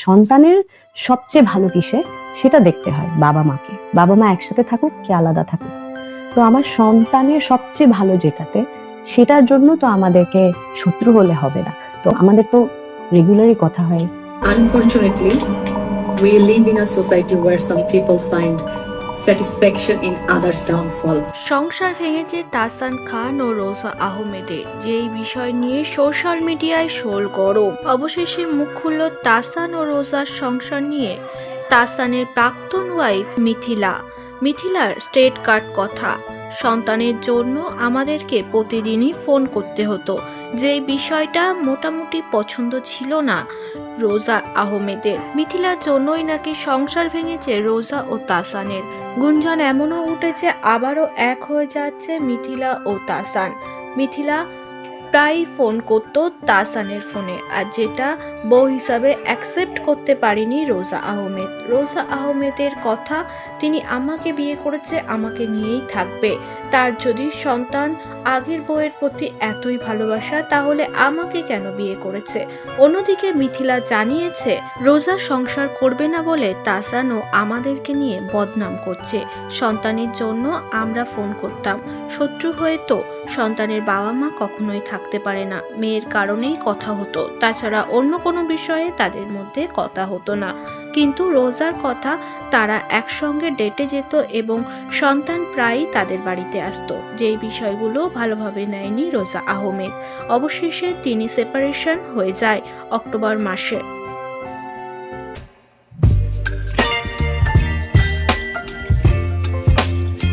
সন্তানের সবচেয়ে ভালো কিসে সেটা দেখতে হয় বাবা মাকে। বাবা মা একসাথে থাকুক কি আলাদা থাকুক, তো আমার সন্তানের সবচেয়ে ভালো যেটাতে, সেটার জন্য তো আমাদেরকে শত্রু হলে হবে না। তো আমাদের তো রেগুলারই কথা হয়। Unfortunately, we live in a society where some people find satisfaction in others' downfall. সংসার ভেঙেছে তাহসান খান ও রোজা আহমেদের, যেই বিষয় নিয়ে সোশ্যাল মিডিয়ায় শোল গরম। অবশেষে মুখ খুলল তাহসান ও রোজার সংসার নিয়ে তাহসানের প্রাক্তন ওয়াইফ মিথিলার স্ট্রেট কাট কথা। সন্তানের জন্য আমাদেরকে প্রতিদিনই ফোন করতে হতো, যে বিষয়টা মোটামুটি পছন্দ ছিল না রোজা আহমেদের। মিথিলার জন্যই নাকি সংসার ভেঙেছে রোজা ও তাহসানের। গুঞ্জন এমনও উঠেছে আবারও এক হয়ে যাচ্ছে মিথিলা ও তাহসান। মিথিলা প্রায় ফোন করত তাহসানের ফোনে, আর যেটা বউ হিসাবে অ্যাকসেপ্ট করতে পারেনি রোজা আহমেদের কথা, তিনি আমাকে বিয়ে করেছে, আমাকে নিয়েই থাকবে। তার যদি সন্তান আগের বউয়ের প্রতি এতই ভালোবাসা, তাহলে আমাকে কেন বিয়ে করেছে? অন্যদিকে মিথিলা জানিয়েছে রোজা সংসার করবে না বলে তাহসানও আমাদেরকে নিয়ে বদনাম করছে। সন্তানের জন্য আমরা ফোন করতাম, শত্রু হয়ে তো সন্তানের বাবা মা কখনোই থাকতে পারে না। মেয়ের কারণেই কথা হতো, তাছাড়া অন্য কোনো বিষয়ে তাদের মধ্যে কথা হতো না। কিন্তু রোজার কথা, তারা একসঙ্গে ডেটে যেত এবং সন্তান প্রায়ই তাদের বাড়িতে আসতো, যেই বিষয়গুলো ভালোভাবে নেয়নি রোজা আহমেদ। অবশেষে তিনি সেপারেশন হয়ে যায় অক্টোবর মাসে।